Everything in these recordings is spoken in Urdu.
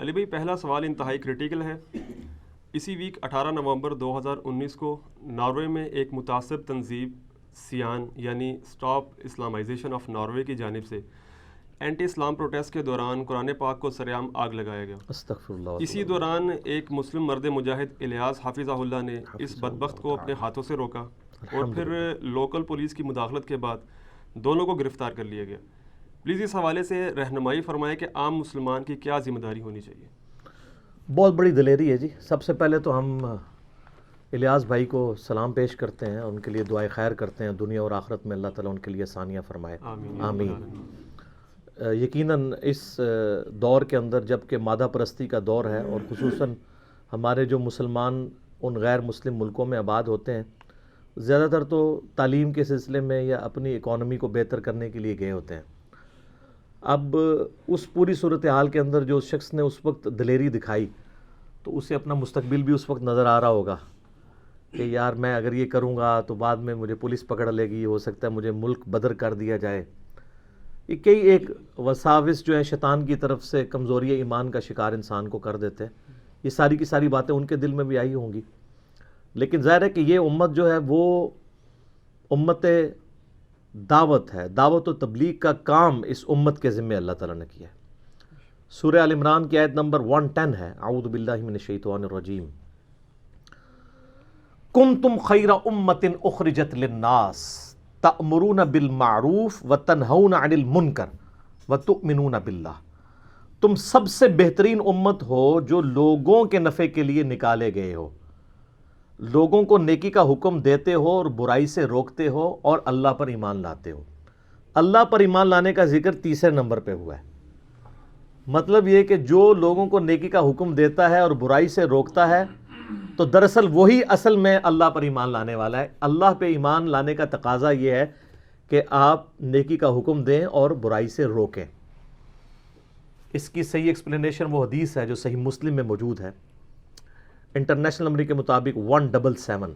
علی بھائی پہلا سوال انتہائی کرٹیکل ہے۔ اسی ویک 18 نومبر 2019 کو ناروے میں ایک متعصب تنظیم سیان یعنی اسٹاپ اسلامائزیشن آف ناروے کی جانب سے اینٹی اسلام پروٹیسٹ کے دوران قرآن پاک کو سرعام آگ لگایا گیا۔ استغفر اللہ۔ اسی دوران ایک مسلم مرد مجاہد الیاس حافظہ اللہ نے اس بدبخت کو اپنے ہاتھوں سے روکا اور پھر لوکل پولیس کی مداخلت کے بعد دونوں کو گرفتار کر لیا گیا۔ پلیز اس حوالے سے رہنمائی فرمائیں کہ عام مسلمان کی کیا ذمہ داری ہونی چاہیے؟ بہت بڑی دلیری ہے جی۔ سب سے پہلے تو ہم الیاس بھائی کو سلام پیش کرتے ہیں، ان کے لیے دعائے خیر کرتے ہیں، دنیا اور آخرت میں اللہ تعالیٰ ان کے لیے آسانیاں فرمائے، آمین۔ یقیناً اس دور کے اندر جب کہ مادہ پرستی کا دور ہے اور خصوصاً ہمارے جو مسلمان ان غیر مسلم ملکوں میں آباد ہوتے ہیں، زیادہ تر تو تعلیم کے سلسلے میں یا اپنی اکانومی کو بہتر کرنے کے لیے گئے ہوتے ہیں۔ اب اس پوری صورتحال کے اندر جو شخص نے اس وقت دلیری دکھائی تو اسے اپنا مستقبل بھی اس وقت نظر آ رہا ہوگا کہ یار میں اگر یہ کروں گا تو بعد میں مجھے پولیس پکڑ لے گی، ہو سکتا ہے مجھے ملک بدر کر دیا جائے۔ یہ کئی ایک وساوس جو ہیں شیطان کی طرف سے کمزوری ایمان کا شکار انسان کو کر دیتے ہیں۔ یہ ساری کی ساری باتیں ان کے دل میں بھی آئی ہوں گی، لیکن ظاہر ہے کہ یہ امت جو ہے وہ امت دعوت ہے، دعوت و تبلیغ کا کام اس امت کے ذمہ اللہ تعالیٰ نے کیا ہے۔ سورہ آل عمران کی آیت نمبر 110 ہے، اعوذ باللہ من الشیطان الرجیم، کنتم خیر امت اخرجت للناس تأمرون بالمعروف وتنہون عن المنکر وتؤمنون باللہ۔ تم سب سے بہترین امت ہو جو لوگوں کے نفع کے لیے نکالے گئے ہو، لوگوں کو نیکی کا حکم دیتے ہو اور برائی سے روکتے ہو اور اللہ پر ایمان لاتے ہو۔ اللہ پر ایمان لانے کا ذکر تیسرے نمبر پہ ہوا ہے۔ مطلب یہ کہ جو لوگوں کو نیکی کا حکم دیتا ہے اور برائی سے روکتا ہے تو دراصل وہی اصل میں اللہ پر ایمان لانے والا ہے۔ اللہ پہ ایمان لانے کا تقاضا یہ ہے کہ آپ نیکی کا حکم دیں اور برائی سے روکیں۔ اس کی صحیح ایکسپلینیشن وہ حدیث ہے جو صحیح مسلم میں موجود ہے، انٹرنیشنل نمبر کے مطابق 177۔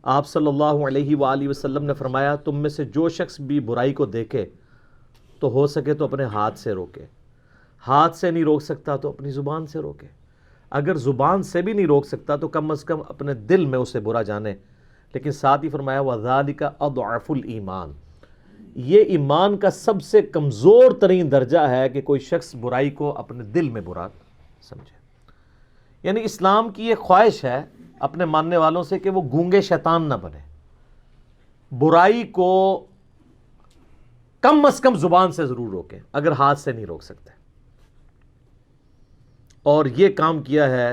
آپ صلی اللہ علیہ وآلہ وسلم نے فرمایا تم میں سے جو شخص بھی برائی کو دیکھے تو ہو سکے تو اپنے ہاتھ سے روکے، ہاتھ سے نہیں روک سکتا تو اپنی زبان سے روکے، اگر زبان سے بھی نہیں روک سکتا تو کم از کم اپنے دل میں اسے برا جانے۔ لیکن ساتھ ہی فرمایا وَذَلِكَ أَضْعَفُ الْإِيمَانِ، یہ ایمان کا سب سے کمزور ترین درجہ ہے کہ کوئی شخص برائی کو اپنے دل میں برا سمجھے۔ یعنی اسلام کی یہ خواہش ہے اپنے ماننے والوں سے کہ وہ گونگے شیطان نہ بنے، برائی کو کم از کم زبان سے ضرور روکیں اگر ہاتھ سے نہیں روک سکتے۔ اور یہ کام کیا ہے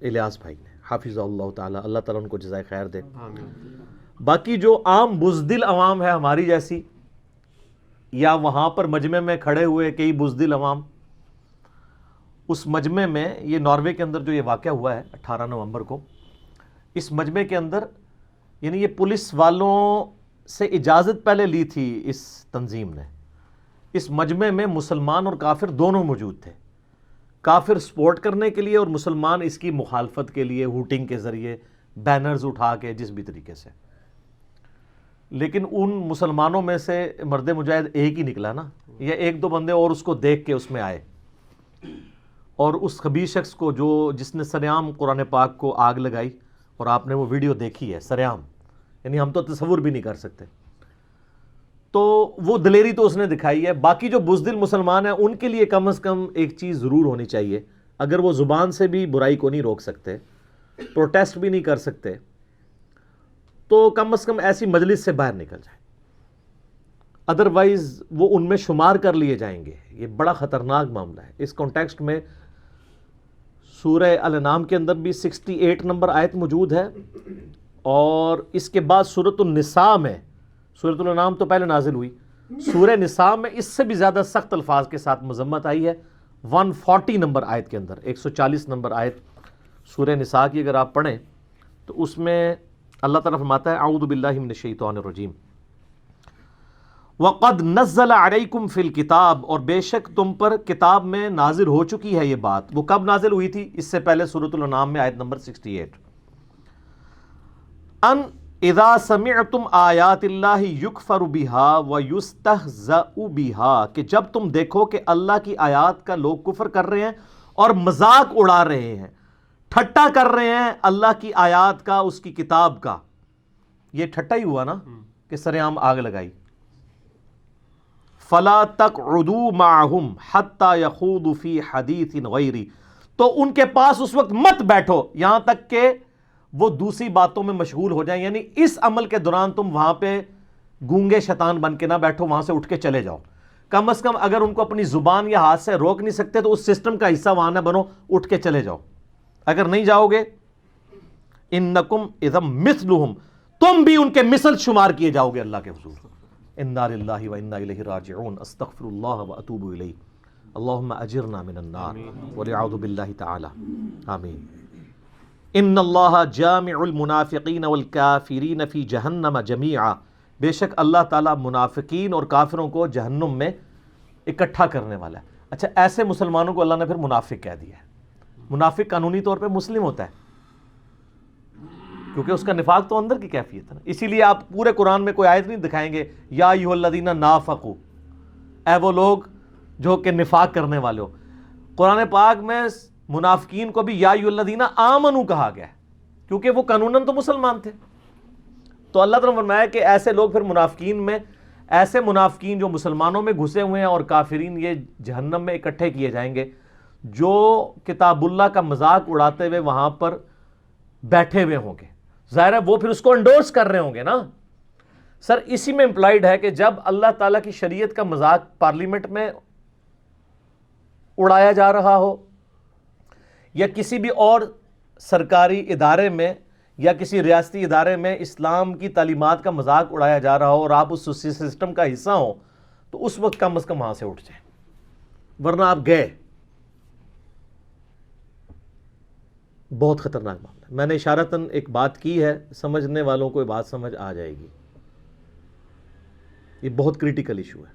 الیاس بھائی نے، حافظ اللہ تعالیٰ، اللہ تعالیٰ ان کو جزائے خیر دے۔ باقی جو عام بزدل عوام ہے ہماری جیسی، یا وہاں پر مجمع میں کھڑے ہوئے کئی بزدل عوام، اس مجمع میں یہ ناروے کے اندر جو یہ واقعہ ہوا ہے 18 نومبر کو، اس مجمع کے اندر یعنی یہ پولیس والوں سے اجازت پہلے لی تھی اس تنظیم نے۔ اس مجمع میں مسلمان اور کافر دونوں موجود تھے، کافر سپورٹ کرنے کے لیے اور مسلمان اس کی مخالفت کے لیے ہوٹنگ کے ذریعے، بینرز اٹھا کے، جس بھی طریقے سے۔ لیکن ان مسلمانوں میں سے مرد مجاہد ایک ہی نکلا نا، یا ایک دو بندے اور اس کو دیکھ کے اس میں آئے، اور اس خبیث شخص کو جس نے سرعام قرآن پاک کو آگ لگائی، اور آپ نے وہ ویڈیو دیکھی ہے سرعام، یعنی ہم تو تصور بھی نہیں کر سکتے، تو وہ دلیری تو اس نے دکھائی ہے۔ باقی جو بزدل مسلمان ہیں ان کے لیے کم از کم ایک چیز ضرور ہونی چاہیے، اگر وہ زبان سے بھی برائی کو نہیں روک سکتے، پروٹیسٹ بھی نہیں کر سکتے، تو کم از کم ایسی مجلس سے باہر نکل جائیں، ادروائز وہ ان میں شمار کر لیے جائیں گے۔ یہ بڑا خطرناک معاملہ ہے۔ اس کانٹیکسٹ میں سورہ الانعام کے اندر بھی 68 نمبر آیت موجود ہے، اور اس کے بعد سورۃ النساء میں، سورۃ الانعام تو پہلے نازل ہوئی، سورہ نساء میں اس سے بھی زیادہ سخت الفاظ کے ساتھ مذمت آئی ہے 140 نمبر آیت کے اندر۔ 140 نمبر آیت سورہ نساء کی اگر آپ پڑھیں تو اس میں اللہ تعالیٰ فرماتا ہے اعوذ باللہ من الشیطان الرجیم، وَقَدْ نَزَّلَ عَلَيْكُمْ فِي الْكِتَابِ، اور بے شک تم پر کتاب میں نازل ہو چکی ہے یہ بات۔ وہ کب نازل ہوئی تھی؟ اس سے پہلے سورۃ الانعام میں آیت نمبر 68، ان اذا سمعتم آیات اللہ یکفر بها ویستہزأ بها، کہ جب تم دیکھو کہ اللہ کی آیات کا لوگ کفر کر رہے ہیں اور مذاق اڑا رہے ہیں، ٹھٹا کر رہے ہیں اللہ کی آیات کا، اس کی کتاب کا. یہ ٹھٹا ہی ہوا نا کہ سر عام آگ لگائی. فلا تقعدوا معهم حتى يخوضوا في حديث غيري، تو ان کے پاس اس وقت مت بیٹھو یہاں تک کہ وہ دوسری باتوں میں مشغول ہو جائیں. یعنی اس عمل کے دوران تم وہاں پہ گونگے شیطان بن کے نہ بیٹھو، وہاں سے اٹھ کے چلے جاؤ. کم از کم اگر ان کو اپنی زبان یا ہاتھ سے روک نہیں سکتے تو اس سسٹم کا حصہ وہاں نہ بنو، اٹھ کے چلے جاؤ. اگر نہیں جاؤ گے انکم اذا مثلہم، تم بھی ان کے مثل شمار کیے جاؤ گے اللہ کے حضور. انا للہ و انا الیہ راجعون. استغفر اللہ و اتوب الیہ. اللہم اجرنا من النار ونعوذ باللہ تعالی. آمین. ان اللہ جامع المنافقین والکافرین فی جہنم جمیعا، بے شک اللہ تعالیٰ منافقین اور کافروں کو جہنم میں اکٹھا کرنے والا ہے. اچھا، ایسے مسلمانوں کو اللہ نے پھر منافق کہہ دیا ہے. منافق قانونی طور پہ مسلم ہوتا ہے کیونکہ اس کا نفاق تو اندر کی کیفیت ہے نا. اسی لیے آپ پورے قرآن میں کوئی آیت نہیں دکھائیں گے یا ایھا الذین نافقوا، اے وہ لوگ جو کہ نفاق کرنے والے ہو. قرآن پاک میں منافقین کو بھی یا ایھا الذین آمنوا کہا گیا ہے کیونکہ وہ قانوناً تو مسلمان تھے. تو اللہ تعالیٰ نے فرمایا کہ ایسے لوگ پھر منافقین میں، ایسے منافقین جو مسلمانوں میں گھسے ہوئے ہیں اور کافرین یہ جہنم میں اکٹھے کیے جائیں گے جو کتاب اللہ کا مذاق اڑاتے ہوئے وہاں پر بیٹھے ہوئے ہوں گے. ظاہر ہے وہ پھر اس کو انڈورس کر رہے ہوں گے نا. سر اسی میں امپلائڈ ہے کہ جب اللہ تعالیٰ کی شریعت کا مذاق پارلیمنٹ میں اڑایا جا رہا ہو یا کسی بھی اور سرکاری ادارے میں یا کسی ریاستی ادارے میں اسلام کی تعلیمات کا مذاق اڑایا جا رہا ہو اور آپ اس سسٹم کا حصہ ہوں تو اس وقت کم از کم وہاں سے اٹھ جائیں، ورنہ آپ گئے. بہت خطرناک معاملہ. میں نے اشارتاً ایک بات کی ہے، سمجھنے والوں کو یہ بات سمجھ آ جائے گی. یہ بہت کریٹیکل ایشو ہے.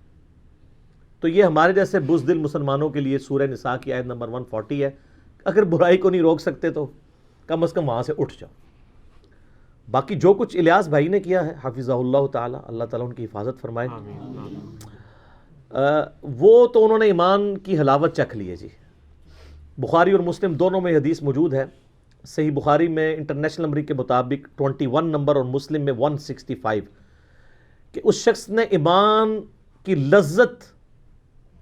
تو یہ ہمارے جیسے بزدل مسلمانوں کے لیے سورہ نساء کی آیت نمبر 140 ہے. اگر برائی کو نہیں روک سکتے تو کم از کم وہاں سے اٹھ جاؤ. باقی جو کچھ الیاس بھائی نے کیا ہے حفظہ اللہ تعالی، اللہ تعالیٰ ان کی حفاظت فرمائے. وہ تو انہوں نے ایمان کی حلاوت چکھ لی ہے جی. بخاری اور مسلم دونوں میں حدیث موجود ہے. صحیح بخاری میں انٹرنیشنل نمبر کے مطابق 21 نمبر اور مسلم میں 165 کہ اس شخص نے ایمان کی لذت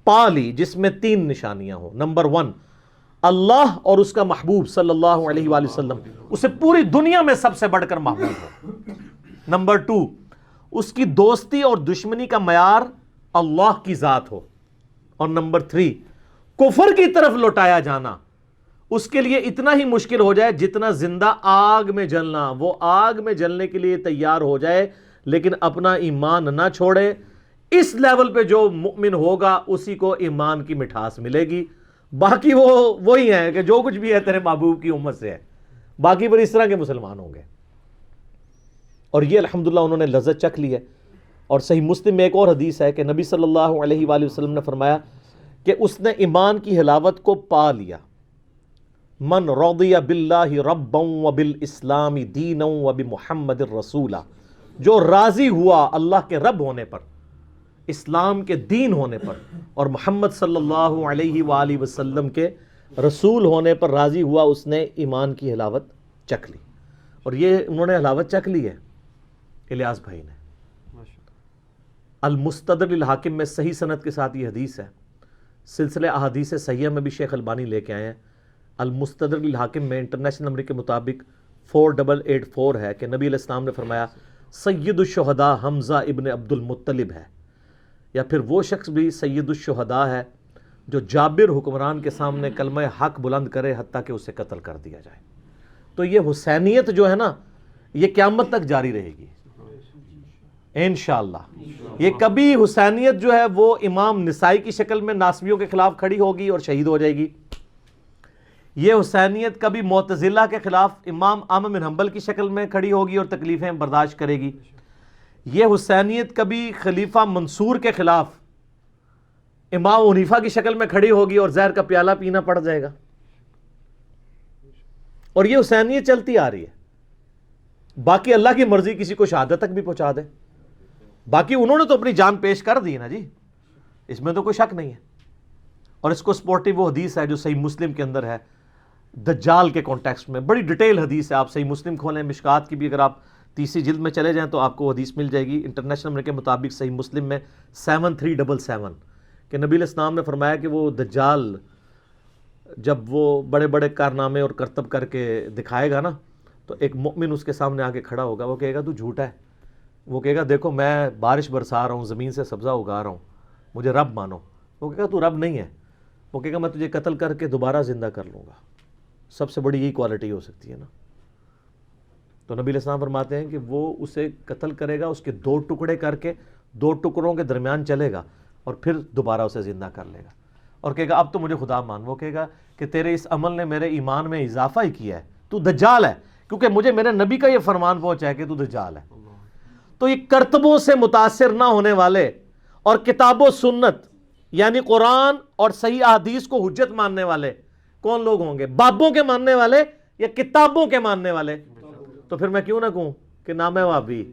پا لی جس میں 3 نشانیاں ہوں. نمبر 1، اللہ اور اس کا محبوب صلی اللہ علیہ وآلہ وسلم اسے پوری دنیا میں سب سے بڑھ کر محبوب ہو. نمبر 2، اس کی دوستی اور دشمنی کا معیار اللہ کی ذات ہو. اور نمبر 3، کفر کی طرف لوٹایا جانا اس کے لیے اتنا ہی مشکل ہو جائے جتنا زندہ آگ میں جلنا. وہ آگ میں جلنے کے لیے تیار ہو جائے لیکن اپنا ایمان نہ چھوڑے. اس لیول پہ جو مؤمن ہوگا اسی کو ایمان کی مٹھاس ملے گی. باقی وہ وہی ہیں کہ جو کچھ بھی ہے تیرے محبوب کی امت سے ہے. باقی پر اس طرح کے مسلمان ہوں گے. اور یہ الحمدللہ انہوں نے لذت چکھ لی ہے. اور صحیح مسلم میں ایک اور حدیث ہے کہ نبی صلی اللہ علیہ وآلہ وسلم نے فرمایا کہ اس نے ایمان کی حلاوت کو پا لیا. من رضی باللہ ربا وبالاسلام دینا وبمحمد رسولا، جو راضی ہوا اللہ کے رب ہونے پر، اسلام کے دین ہونے پر اور محمد صلی اللہ علیہ وآلہ وسلم کے رسول ہونے پر راضی ہوا، اس نے ایمان کی حلاوت چکھ لی. اور یہ انہوں نے حلاوت چکھ لی ہے الیاس بھائی نے. المستدرک للحاکم میں صحیح سند کے ساتھ یہ حدیث ہے. سلسلہ احادیث صحیحہ میں بھی شیخ البانی لے کے آئے ہیں. المستدرک للحاکم میں انٹرنیشنل نمبر کے مطابق 4884 ہے کہ نبی علیہ السلام نے فرمایا سید الشہداء حمزہ ابن عبد المطلب ہے. یا پھر وہ شخص بھی سید الشہداء ہے جو جابر حکمران کے سامنے کلمہ حق بلند کرے حتیٰ کہ اسے قتل کر دیا جائے. تو یہ حسینیت جو ہے نا یہ قیامت تک جاری رہے گی انشاءاللہ. یہ کبھی حسینیت جو ہے وہ امام نسائی کی شکل میں ناصبیوں کے خلاف کھڑی ہوگی اور شہید ہو جائے گی. یہ حسینیت کبھی معتزلہ کے خلاف امام احمد بن حنبل کی شکل میں کھڑی ہوگی اور تکلیفیں برداشت کرے گی. یہ حسینیت کبھی خلیفہ منصور کے خلاف امام حنیفہ کی شکل میں کھڑی ہوگی اور زہر کا پیالہ پینا پڑ جائے گا. اور یہ حسینیت چلتی آ رہی ہے. باقی اللہ کی مرضی کسی کو شہادت تک بھی پہنچا دے. باقی انہوں نے تو اپنی جان پیش کر دی نا جی، اس میں تو کوئی شک نہیں ہے. اور اس کو سپورٹیو وہ حدیث ہے جو صحیح مسلم کے اندر ہے دجال کے کانٹیکسٹ میں، بڑی ڈیٹیل حدیث ہے. آپ صحیح مسلم کھولیں، مشکات کی بھی اگر آپ 30 جلد میں چلے جائیں تو آپ کو حدیث مل جائے گی انٹرنیشنل نمبر کے مطابق صحیح مسلم میں 7377 کہ نبی علیہ السلام نے فرمایا کہ وہ دجال جب وہ بڑے بڑے کارنامے اور کرتب کر کے دکھائے گا نا تو ایک مومن اس کے سامنے آ کے کھڑا ہوگا. وہ کہے گا تو جھوٹا ہے. وہ کہے گا دیکھو میں بارش برسا رہا ہوں، زمین سے سبزہ اگا رہا ہوں، مجھے رب مانو. وہ کہے گا تو رب نہیں ہے. وہ کہے گا میں تجھے قتل کر کے دوبارہ زندہ کر لوں گا. سب سے بڑی یہی کوالٹی ہو سکتی ہے نا. تو نبی علیہ السلام فرماتے ہیں کہ وہ اسے قتل کرے گا، اس کے 2 ٹکڑے کر کے 2 ٹکڑوں کے درمیان چلے گا اور پھر دوبارہ اسے زندہ کر لے گا اور کہے گا اب تو مجھے خدا مان. وہ کہے گا کہ تیرے اس عمل نے میرے ایمان میں اضافہ ہی کیا ہے، تو دجال ہے، کیونکہ مجھے میرے نبی کا یہ فرمان پہنچا ہے کہ تو دجال ہے. تو یہ کرتبوں سے متاثر نہ ہونے والے اور کتاب و سنت یعنی قرآن اور صحیح احادیث کو حجت ماننے والے کون لوگ ہوں گے؟ بابوں کے ماننے والے یا کتابوں کے ماننے والے؟ تو پھر میں کیوں نہ کہوں کہ نہ میں وابی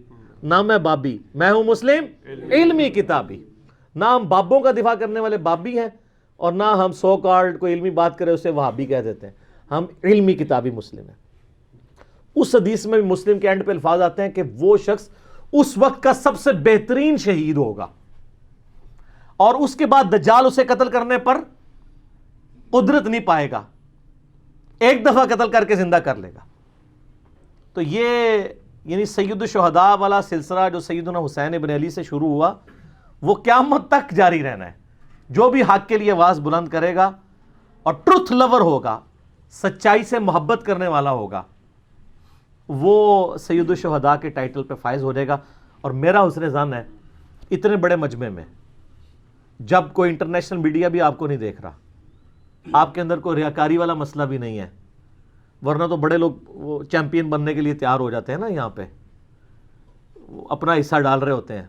نہ میں بابی، میں ہوں مسلم علمی کتابی. نہ ہم بابوں کا دفاع کرنے والے بابی ہیں اور نہ ہم سو کارڈ کوئی علمی بات کرے اسے وہابی کہہ دیتے ہیں. ہم علمی کتابی مسلم ہیں. اس حدیث میں بھی مسلم کے اینڈ پہ الفاظ آتے ہیں کہ وہ شخص اس وقت کا سب سے بہترین شہید ہوگا اور اس کے بعد دجال اسے قتل کرنے پر قدرت نہیں پائے گا، ایک دفعہ قتل کر کے زندہ کر لے گا. تو یہ یعنی سید الشہداء والا سلسلہ جو سیدنا حسین ابن علی سے شروع ہوا وہ قیامت تک جاری رہنا ہے. جو بھی حق کے لیے آواز بلند کرے گا اور ٹروتھ لور ہوگا، سچائی سے محبت کرنے والا ہوگا، وہ سید الشہداء کے ٹائٹل پہ فائز ہو جائے گا. اور میرا حسن ظن ہے اتنے بڑے مجمع میں جب کوئی انٹرنیشنل میڈیا بھی آپ کو نہیں دیکھ رہا، آپ کے اندر کوئی ریاکاری والا مسئلہ بھی نہیں ہے، ورنہ تو بڑے لوگ وہ چیمپئن بننے کے لیے تیار ہو جاتے ہیں نا، یہاں پہ اپنا حصہ ڈال رہے ہوتے ہیں،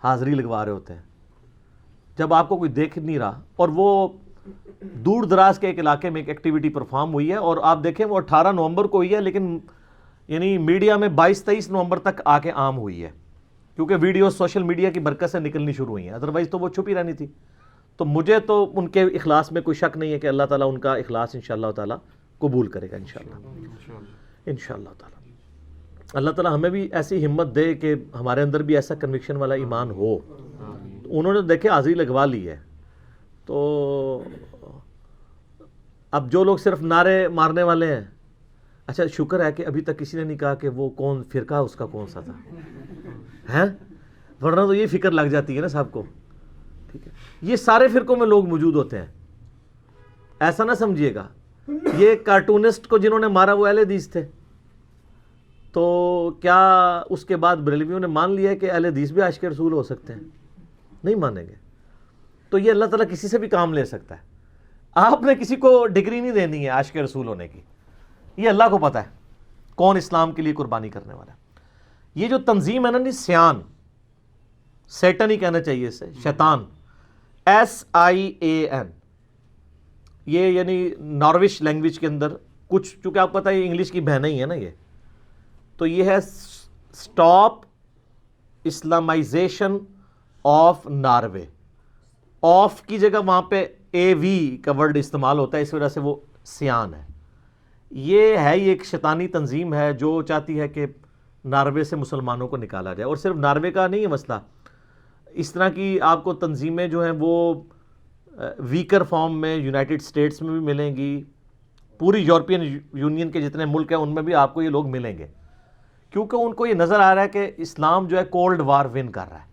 حاضری لگوا رہے ہوتے ہیں. جب آپ کو کوئی دیکھ نہیں رہا اور وہ دور دراز کے ایک علاقے میں ایک ایکٹیویٹی پرفارم ہوئی ہے اور آپ دیکھیں وہ 18 نومبر کو ہوئی ہے لیکن یعنی میڈیا میں 22-23 نومبر تک آ کے عام ہوئی ہے کیونکہ ویڈیو سوشل میڈیا کی برکت سے نکلنی شروع ہوئی ہیں، ادروائز تو وہ چھپی رہنی تھی. تو مجھے تو ان کے اخلاص میں کوئی شک نہیں ہے کہ اللہ تعالیٰ ان کا اخلاص انشاءاللہ تعالیٰ قبول کرے گا انشاءاللہ تعالیٰ. اللہ تعالیٰ ہمیں بھی ایسی ہمت دے کہ ہمارے اندر بھی ایسا کنوکشن والا ایمان ہو. انہوں نے دیکھے حاضری لگوا لی ہے تو اب جو لوگ صرف نعرے مارنے والے ہیں، اچھا شکر ہے کہ ابھی تک کسی نے نہیں کہا کہ وہ کون فرقہ اس کا کون سا تھا ہیں، ورنہ تو یہ فکر لگ جاتی ہے نا صاحب کو. ٹھیک ہے، یہ سارے فرقوں میں لوگ موجود ہوتے ہیں، ایسا نہ سمجھیے گا. یہ کارٹونسٹ کو جنہوں نے مارا وہ اہل حدیث تھے، تو کیا اس کے بعد بریلویوں نے مان لیا ہے کہ اہل حدیث بھی عاشق رسول ہو سکتے ہیں؟ نہیں مانیں گے. تو یہ اللہ تعالیٰ کسی سے بھی کام لے سکتا ہے. آپ نے کسی کو ڈگری نہیں دینی ہے عاشق رسول ہونے کی، یہ اللہ کو پتہ ہے کون اسلام کے لیے قربانی کرنے والا ہے. یہ جو تنظیم ہے نا سیان، سیٹن ہی کہنا چاہیے اسے، شیطان، SIAN، یہ یعنی ناروش لینگویج کے اندر کچھ، چونکہ آپ پتہ ہے یہ انگلش کی بہنیں ہی ہے نا، یہ تو یہ ہے stop Islamization of Norway. Of کی جگہ وہاں پہ AV کا ورڈ استعمال ہوتا ہے، اس وجہ سے وہ سیان ہے. یہ ہے یہ ایک شیطانی تنظیم ہے جو چاہتی ہے کہ ناروے سے مسلمانوں کو نکالا جائے. اور صرف ناروے کا نہیں ہے مسئلہ، اس طرح کی آپ کو تنظیمیں جو ہیں وہ ویکر فارم میں یونائٹڈ اسٹیٹس میں بھی ملیں گی، پوری یورپین یونین کے جتنے ملک ہیں ان میں بھی آپ کو یہ لوگ ملیں گے، کیونکہ ان کو یہ نظر آ رہا ہے کہ اسلام جو ہے کولڈ وار ون کر رہا ہے.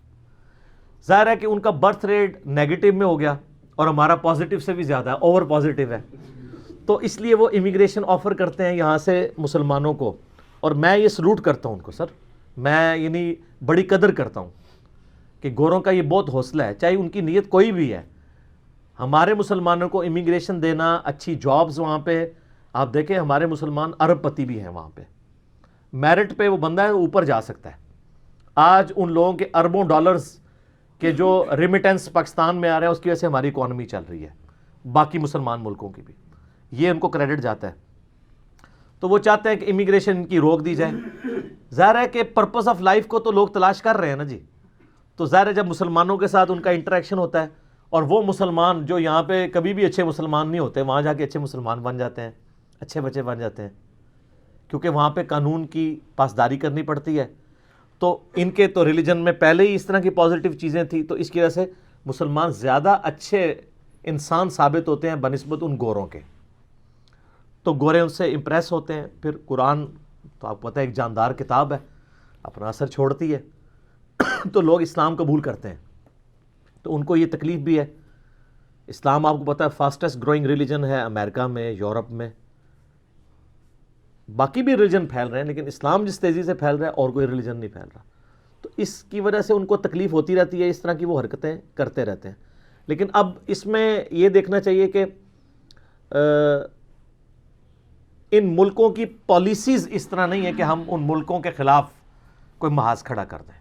ظاہر ہے کہ ان کا برتھ ریٹ نیگیٹو میں ہو گیا اور ہمارا پازیٹیو سے بھی زیادہ ہے، اوور پازیٹیو ہے. تو اس لیے وہ امیگریشن آفر کرتے ہیں یہاں سے مسلمانوں کو، اور میں یہ سلوٹ کرتا ہوں ان کو سر، میں یعنی بڑی قدر کرتا ہوں کہ گوروں کا یہ بہت حوصلہ ہے، چاہے ان کی نیت کوئی بھی ہے. ہمارے مسلمانوں کو امیگریشن دینا، اچھی جابز وہاں پہ، آپ دیکھیں ہمارے مسلمان ارب پتی بھی ہیں وہاں پہ، میرٹ پہ وہ بندہ ہے اوپر جا سکتا ہے. آج ان لوگوں کے اربوں ڈالرز کے جو ریمیٹنس پاکستان میں آ رہا ہے اس کی وجہ سے ہماری اکانومی چل رہی ہے، باقی مسلمان ملکوں کی بھی، یہ ان کو کریڈٹ جاتا ہے. تو وہ چاہتے ہیں کہ امیگریشن کی روک دی جائے. ظاہر ہے کہ پرپس آف لائف کو تو لوگ تلاش کر رہے ہیں نا جی، تو ظاہر ہے جب مسلمانوں کے ساتھ ان کا انٹریکشن ہوتا ہے اور وہ مسلمان جو یہاں پہ کبھی بھی اچھے مسلمان نہیں ہوتے، وہاں جا کے اچھے مسلمان بن جاتے ہیں، اچھے بچے بن جاتے ہیں، کیونکہ وہاں پہ قانون کی پاسداری کرنی پڑتی ہے۔ تو ان کے تو ریلیجن میں پہلے ہی اس طرح کی پازیٹیو چیزیں تھیں، تو اس کی وجہ سے مسلمان زیادہ اچھے انسان ثابت ہوتے ہیں بنسبت ان گوروں کے، تو گورے ان سے امپریس ہوتے ہیں۔ پھر قرآن تو آپ کو پتہ ہے ایک جاندار کتاب ہے، اپنا اثر چھوڑتی ہے، تو لوگ اسلام قبول کرتے ہیں، تو ان کو یہ تکلیف بھی ہے۔ اسلام آپ کو پتہ ہے فاسٹسٹ گروئنگ ریلیجن ہے امریکہ میں، یورپ میں، باقی بھی ریلیجن پھیل رہے ہیں، لیکن اسلام جس تیزی سے پھیل رہا ہے اور کوئی ریلیجن نہیں پھیل رہا، تو اس کی وجہ سے ان کو تکلیف ہوتی رہتی ہے، اس طرح کی وہ حرکتیں کرتے رہتے ہیں۔ لیکن اب اس میں یہ دیکھنا چاہیے کہ ان ملکوں کی پالیسیز اس طرح نہیں ہے کہ ہم ان ملکوں کے خلاف کوئی محاذ کھڑا کر دیں۔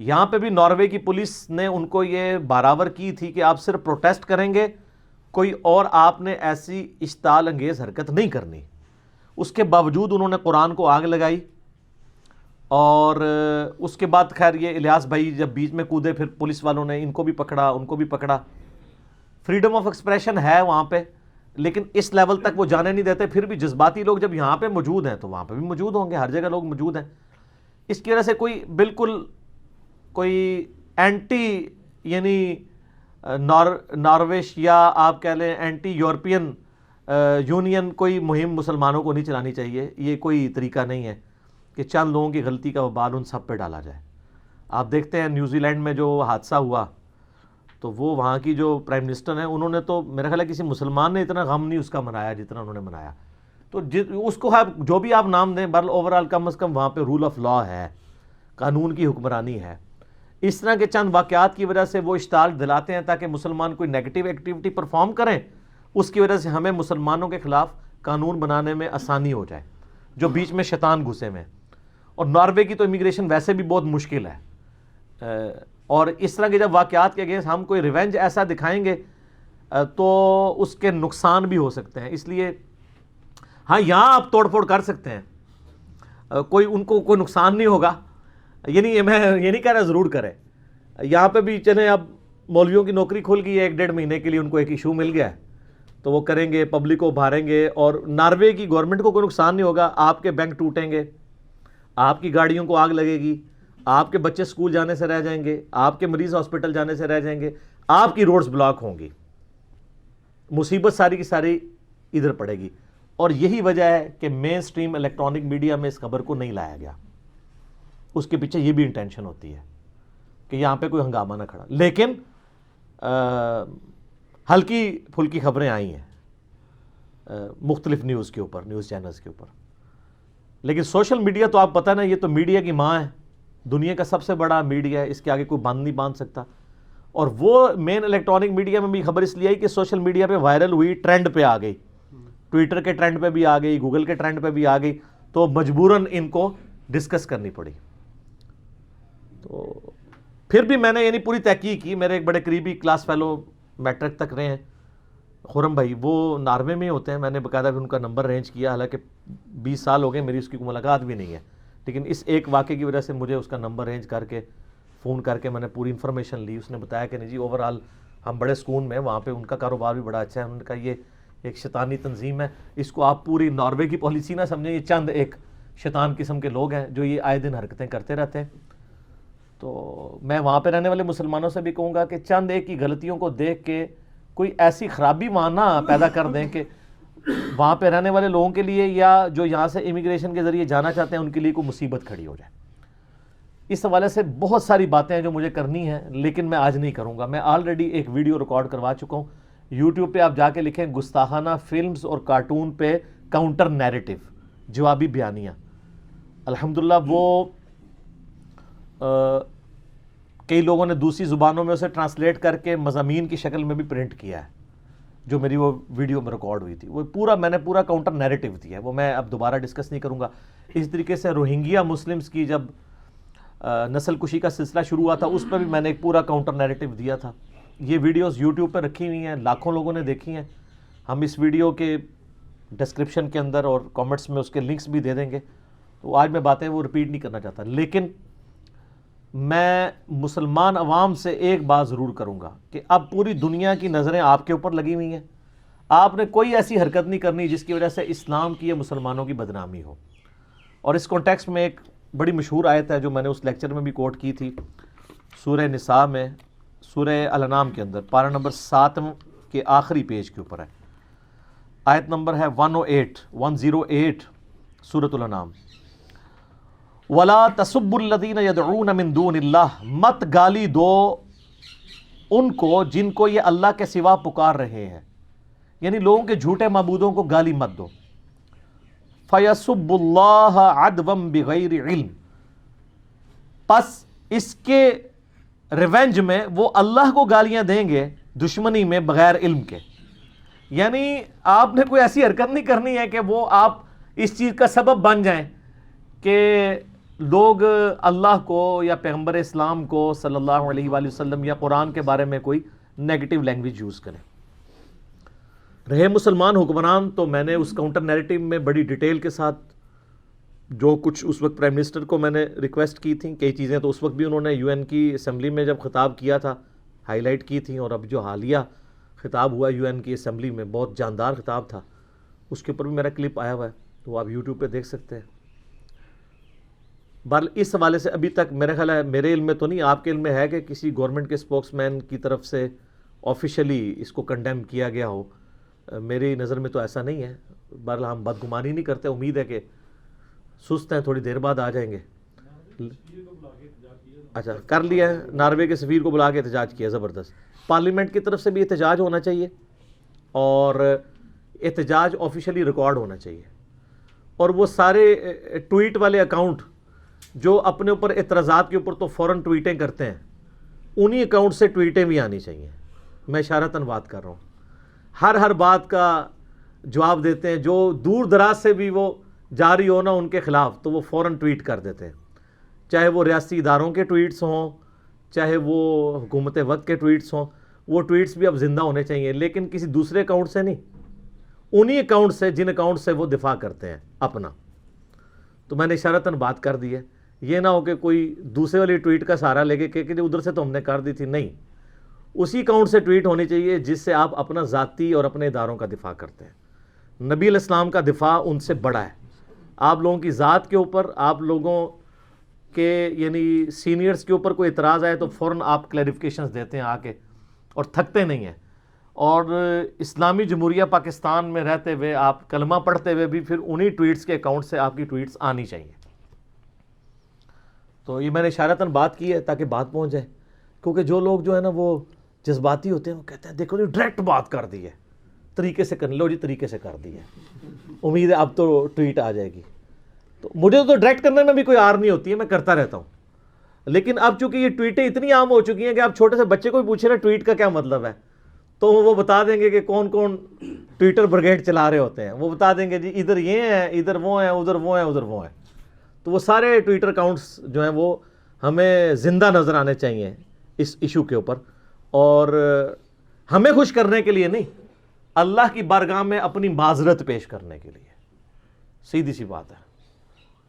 یہاں پہ بھی ناروے کی پولیس نے ان کو یہ برابر کی تھی کہ آپ صرف پروٹیسٹ کریں گے، کوئی اور آپ نے ایسی اشتعال انگیز حرکت نہیں کرنی۔ اس کے باوجود انہوں نے قرآن کو آگ لگائی، اور اس کے بعد خیر یہ الیاس بھائی جب بیچ میں کودے، پھر پولیس والوں نے ان کو بھی پکڑا، ان کو بھی پکڑا۔ فریڈم آف ایکسپریشن ہے وہاں پہ، لیکن اس لیول تک وہ جانے نہیں دیتے۔ پھر بھی جذباتی لوگ جب یہاں پہ موجود ہیں تو وہاں پہ بھی موجود ہوں گے، ہر جگہ لوگ موجود ہیں۔ اس کی وجہ سے کوئی بالکل کوئی اینٹی یعنی نارویش یا آپ کہہ لیں اینٹی یورپین یونین کوئی مہم مسلمانوں کو نہیں چلانی چاہیے۔ یہ کوئی طریقہ نہیں ہے کہ چند لوگوں کی غلطی کا وبال ان سب پہ ڈالا جائے۔ آپ دیکھتے ہیں نیوزی لینڈ میں جو حادثہ ہوا، تو وہ وہاں کی جو پرائم منسٹر ہیں انہوں نے تو میرا خیال ہے کسی مسلمان نے اتنا غم نہیں اس کا منایا جتنا انہوں نے منایا۔ تو اس کو جو بھی آپ نام دیں، بہرحال اوورآل کم از کم وہاں پہ رول آف لا ہے، قانون کی حکمرانی ہے۔ اس طرح کے چند واقعات کی وجہ سے وہ اشتعال دلاتے ہیں تاکہ مسلمان کوئی نیگیٹو ایکٹیویٹی پرفارم کریں، اس کی وجہ سے ہمیں مسلمانوں کے خلاف قانون بنانے میں آسانی ہو جائے، جو بیچ میں شیطان گھسے میں۔ اور ناروے کی تو امیگریشن ویسے بھی بہت مشکل ہے، اور اس طرح کے جب واقعات کے اگینسٹ ہم کوئی ریونج ایسا دکھائیں گے تو اس کے نقصان بھی ہو سکتے ہیں۔ اس لیے ہاں یہاں آپ توڑ پھوڑ کر سکتے ہیں، کوئی ان کو کوئی نقصان نہیں ہوگا، یعنی میں یہ نہیں کہہ رہا ضرور کرے۔ یہاں پہ بھی چلیں، اب مولویوں کی نوکری کھل گئی ہے، 1-1.5 مہینے کے لیے ان کو ایک ایشو مل گیا ہے، تو وہ کریں گے، پبلک کو ابھاریں گے، اور ناروے کی گورنمنٹ کو کوئی نقصان نہیں ہوگا۔ آپ کے بینک ٹوٹیں گے، آپ کی گاڑیوں کو آگ لگے گی، آپ کے بچے سکول جانے سے رہ جائیں گے، آپ کے مریض ہاسپٹل جانے سے رہ جائیں گے، آپ کی روڈز بلاک ہوں گی، مصیبت ساری کی ساری ادھر پڑے گی۔ اور یہی وجہ ہے کہ مین سٹریم الیکٹرانک میڈیا میں اس خبر کو نہیں لایا گیا۔ اس کے پیچھے یہ بھی انٹینشن ہوتی ہے کہ یہاں پہ کوئی ہنگامہ نہ کھڑا، لیکن ہلکی پھلکی خبریں آئی ہیں مختلف نیوز کے اوپر، نیوز چینلز کے اوپر۔ لیکن سوشل میڈیا تو آپ پتہ نا، یہ تو میڈیا کی ماں ہے، دنیا کا سب سے بڑا میڈیا ہے، اس کے آگے کوئی بند نہیں باندھ سکتا۔ اور وہ مین الیکٹرانک میڈیا میں بھی خبر اس لیے آئی کہ سوشل میڈیا پہ وائرل ہوئی، ٹرینڈ پہ آ گئی، ٹویٹر کے ٹرینڈ پہ بھی آ گئی، گوگل کے ٹرینڈ پہ بھی آ گئی، تو مجبوراً ان کو ڈسکس کرنی پڑی۔ تو پھر بھی میں نے یعنی پوری تحقیق کی، میرے ایک بڑے قریبی کلاس فیلو میٹرک تک رہے ہیں خرم بھائی، وہ ناروے میں ہوتے ہیں، میں نے باقاعدہ ان کا نمبر ارینج کیا، حالانکہ 20 سال ہو گئے میری اس کی ملاقات بھی نہیں ہے، لیکن اس ایک واقعے کی وجہ سے مجھے اس کا نمبر ارینج کر کے فون کر کے میں نے پوری انفارمیشن لی۔ اس نے بتایا کہ نہیں جی اوورآل ہم بڑے سکون میں، وہاں پہ ان کا کاروبار بھی بڑا اچھا ہے۔ انہوں نے کہا یہ ایک شیطانی تنظیم ہے، اس کو آپ پوری ناروے کی پالیسی نہ سمجھیں، یہ چند ایک شیطان قسم کے لوگ ہیں جو یہ آئے دن حرکتیں کرتے رہتے ہیں۔ تو میں وہاں پہ رہنے والے مسلمانوں سے بھی کہوں گا کہ چند ایک کی غلطیوں کو دیکھ کے کوئی ایسی خرابی وہاں نہ پیدا کر دیں کہ وہاں پہ رہنے والے لوگوں کے لیے یا جو یہاں سے امیگریشن کے ذریعے جانا چاہتے ہیں ان کے لیے کوئی مصیبت کھڑی ہو جائے۔ اس حوالے سے بہت ساری باتیں ہیں جو مجھے کرنی ہیں، لیکن میں آج نہیں کروں گا۔ میں آلریڈی ایک ویڈیو ریکارڈ کروا چکا ہوں، یوٹیوب پہ آپ جا کے لکھیں گستاخانہ فلمز اور کارٹون پہ کاؤنٹر نیریٹو، جوابی بیانیہ۔ الحمدللہ وہ کئی لوگوں نے دوسری زبانوں میں اسے ٹرانسلیٹ کر کے مضامین کی شکل میں بھی پرنٹ کیا ہے، جو میری وہ ویڈیو میں ریکارڈ ہوئی تھی، وہ میں نے پورا کاؤنٹر نیریٹو دیا ہے، وہ میں اب دوبارہ ڈسکس نہیں کروں گا۔ اس طریقے سے روہنگیا مسلمز کی جب نسل کشی کا سلسلہ شروع ہوا تھا، اس پہ بھی میں نے ایک پورا کاؤنٹر نیریٹو دیا تھا۔ یہ ویڈیوز یوٹیوب پہ رکھی ہوئی ہیں، لاکھوں لوگوں نے دیکھی ہیں۔ ہم اس ویڈیو کے ڈسکرپشن کے اندر اور کامنٹس میں اس کے لنکس بھی دے دیں گے، تو آج میں باتیں وہ رپیٹ نہیں کرنا چاہتا، لیکن میں مسلمان عوام سے ایک بات ضرور کروں گا کہ اب پوری دنیا کی نظریں آپ کے اوپر لگی ہوئی ہیں. آپ نے کوئی ایسی حرکت نہیں کرنی جس کی وجہ سے اسلام کی یا مسلمانوں کی بدنامی ہو. اور اس کانٹیکسٹ میں ایک بڑی مشہور آیت ہے جو میں نے اس لیکچر میں بھی کوٹ کی تھی, سورہ نساء میں, سورہ الانعام کے اندر, پارہ نمبر 7 کے آخری پیج کے اوپر ہے. آیت نمبر ہے 108 سورۃ الانعام. وَلَا تَسُبُّوا الَّذِينَ يَدْعُونَ مِن دُونِ اللَّهِ, مت گالی دو ان کو جن کو یہ اللہ کے سوا پکار رہے ہیں, یعنی لوگوں کے جھوٹے معبودوں کو گالی مت دو. فَيَسُبُّ اللَّهَ عَدْوًا بِغَيْرِ عِلْم, پس اس کے ریونج میں وہ اللہ کو گالیاں دیں گے دشمنی میں بغیر علم کے. یعنی آپ نے کوئی ایسی حرکت نہیں کرنی ہے کہ وہ آپ اس چیز کا سبب بن جائیں کہ لوگ اللہ کو یا پیغمبر اسلام کو صلی اللہ علیہ وآلہ وسلم یا قرآن کے بارے میں کوئی نیگیٹو لینگویج یوز کریں. رہے مسلمان حکمران, تو میں نے اس کاؤنٹر نیریٹو میں بڑی ڈیٹیل کے ساتھ جو کچھ اس وقت پرائم منسٹر کو میں نے ریکویسٹ کی تھیں, کئی چیزیں تو اس وقت بھی انہوں نے یو این کی اسمبلی میں جب خطاب کیا تھا ہائی لائٹ کی تھیں, اور اب جو حالیہ خطاب ہوا یو این کی اسمبلی میں بہت جاندار خطاب تھا, اس کے اوپر بھی میرا کلپ آیا ہوا ہے, تو وہ آپ یوٹیوب پہ دیکھ سکتے ہیں. بہرحال اس حوالے سے ابھی تک میرا خیال ہے, میرے علم میں تو نہیں, آپ کے علم میں ہے کہ کسی گورنمنٹ کے سپوکس مین کی طرف سے آفیشلی اس کو کنڈیم کیا گیا ہو. میری نظر میں تو ایسا نہیں ہے. بہرحال ہم بدگمانی نہیں کرتے, امید ہے کہ سست ہیں, تھوڑی دیر بعد آ جائیں گے. اچھا کر لیا ہے, ناروے کے سفیر کو بلا کے احتجاج کیا, زبردست. پارلیمنٹ کی طرف سے بھی احتجاج ہونا چاہیے, اور احتجاج آفیشلی ریکارڈ ہونا چاہیے. اور وہ سارے ٹویٹ والے اکاؤنٹ جو اپنے اوپر اعتراضات کے اوپر تو فوراً ٹویٹیں کرتے ہیں, انہی اکاؤنٹ سے ٹویٹیں بھی آنی چاہیے. میں اشارتاً بات کر رہا ہوں, ہر بات کا جواب دیتے ہیں. جو دور دراز سے بھی وہ جاری ہونا ان کے خلاف, تو وہ فوراً ٹویٹ کر دیتے ہیں, چاہے وہ ریاستی اداروں کے ٹویٹس ہوں, چاہے وہ حکومت وقت کے ٹویٹس ہوں. وہ ٹویٹس بھی اب زندہ ہونے چاہیے, لیکن کسی دوسرے اکاؤنٹ سے نہیں, انہی اکاؤنٹ سے جن اکاؤنٹ سے وہ دفاع کرتے ہیں اپنا. تو میں نے اشارتاً بات کر دی ہے, یہ نہ ہو کہ کوئی دوسرے والی ٹویٹ کا سہارا لے کے کہ ادھر سے تو ہم نے کر دی تھی. نہیں, اسی اکاؤنٹ سے ٹویٹ ہونی چاہیے جس سے آپ اپنا ذاتی اور اپنے اداروں کا دفاع کرتے ہیں. نبی علیہ السلام کا دفاع ان سے بڑا ہے. آپ لوگوں کی ذات کے اوپر, آپ لوگوں کے یعنی سینئرز کے اوپر کوئی اعتراض آئے تو فوراً آپ کلیریفیکیشنز دیتے ہیں آ کے, اور تھکتے نہیں ہیں. اور اسلامی جمہوریہ پاکستان میں رہتے ہوئے آپ کلمہ پڑھتے ہوئے بھی پھر انہی ٹویٹس کے اکاؤنٹ سے آپ کی ٹویٹس آنی چاہیے. تو یہ میں نے اشارتاً بات کی ہے تاکہ بات پہنچ جائے, کیونکہ جو لوگ جو ہے نا وہ جذباتی ہوتے ہیں, وہ کہتے ہیں دیکھو جی ڈائریکٹ بات کر دی ہے, طریقے سے کر لو جی, طریقے سے کر دی ہے, امید ہے اب تو ٹویٹ آ جائے گی. تو مجھے تو ڈائریکٹ کرنے میں بھی کوئی آر نہیں ہوتی ہے, میں کرتا رہتا ہوں. لیکن اب چونکہ یہ ٹویٹیں اتنی عام ہو چکی ہیں کہ آپ چھوٹے سے بچے کو بھی پوچھیں نا ٹویٹ کا کیا مطلب ہے, تو وہ بتا دیں گے کہ کون کون ٹویٹر بریگیڈ چلا رہے ہوتے ہیں. وہ بتا دیں گے جی ادھر یہ ہیں, ادھر وہ ہیں, ادھر وہ ہیں, ادھر وہ ہیں. تو وہ سارے ٹویٹر اکاؤنٹس جو ہیں وہ ہمیں زندہ نظر آنے چاہیے اس ایشو کے اوپر, اور ہمیں خوش کرنے کے لیے نہیں, اللہ کی بارگاہ میں اپنی معذرت پیش کرنے کے لیے. سیدھی سی بات ہے,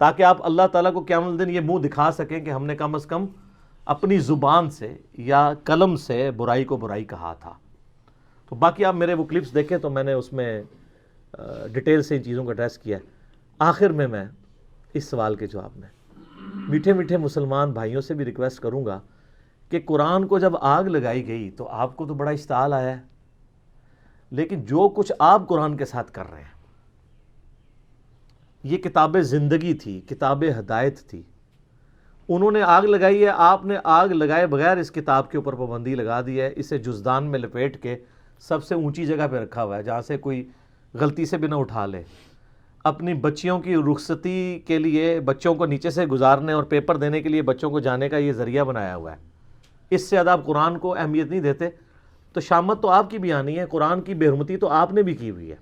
تاکہ آپ اللہ تعالیٰ کو قیامت الدین یہ منہ دکھا سکیں کہ ہم نے کم از کم اپنی زبان سے یا قلم سے برائی کو برائی کہا تھا. تو باقی آپ میرے وہ کلپس دیکھیں تو میں نے اس میں ڈیٹیل سے ان چیزوں کو ایڈریس کیا ہے. آخر میں اس سوال کے جواب میں میٹھے میٹھے مسلمان بھائیوں سے بھی ریکویسٹ کروں گا کہ قرآن کو جب آگ لگائی گئی تو آپ کو تو بڑا اشتعال آیا ہے, لیکن جو کچھ آپ قرآن کے ساتھ کر رہے ہیں, یہ کتاب زندگی تھی, کتاب ہدایت تھی. انہوں نے آگ لگائی ہے, آپ نے آگ لگائے بغیر اس کتاب کے اوپر پابندی لگا دی ہے. اسے جزدان میں لپیٹ کے سب سے اونچی جگہ پہ رکھا ہوا ہے جہاں سے کوئی غلطی سے بھی نہ اٹھا لے. اپنی بچیوں کی رخصتی کے لیے بچوں کو نیچے سے گزارنے اور پیپر دینے کے لیے بچوں کو جانے کا یہ ذریعہ بنایا ہوا ہے. اس سے زیادہ آپ قرآن کو اہمیت نہیں دیتے, تو شامت تو آپ کی بھی آنی ہے. قرآن کی بے حرمتی تو آپ نے بھی کی ہوئی ہے.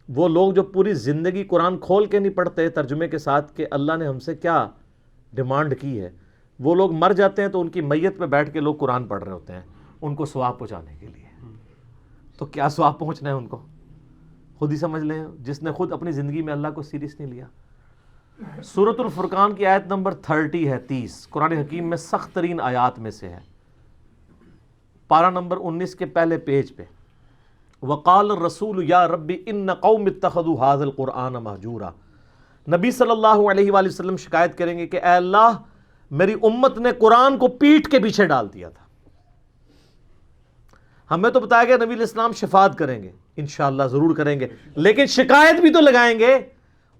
وہ لوگ جو پوری زندگی قرآن کھول کے نہیں پڑھتے ترجمے کے ساتھ کہ اللہ نے ہم سے کیا ڈیمانڈ کی ہے, وہ لوگ مر جاتے ہیں تو ان کی میت پہ بیٹھ کے لوگ قرآن پڑھ رہے ہوتے ہیں ان کو ثواب پہنچانے کے لیے. تو کیا ثواب پہنچنا ہے ان کو, خود ہی سمجھ لیں, جس نے خود اپنی زندگی میں اللہ کو سیریس نہیں لیا. سورۃ الفرقان کی آیت نمبر 30 ہے، 30 قرآن حکیم میں سخت ترین آیات میں سے ہے، پارہ نمبر 19 کے پہلے پیج پہ، وقال الرسول یا ربی ان قوم اتخذوا هذا القرآن مہجورا۔ نبی صلی اللہ علیہ وآلہ وسلم شکایت کریں گے کہ اے اللہ میری امت نے قرآن کو پیٹھ کے پیچھے ڈال دیا تھا۔ ہمیں تو بتایا گیا نبی علیہ السلام شفاعت کریں گے، انشاءاللہ ضرور کریں گے، لیکن شکایت بھی تو لگائیں گے،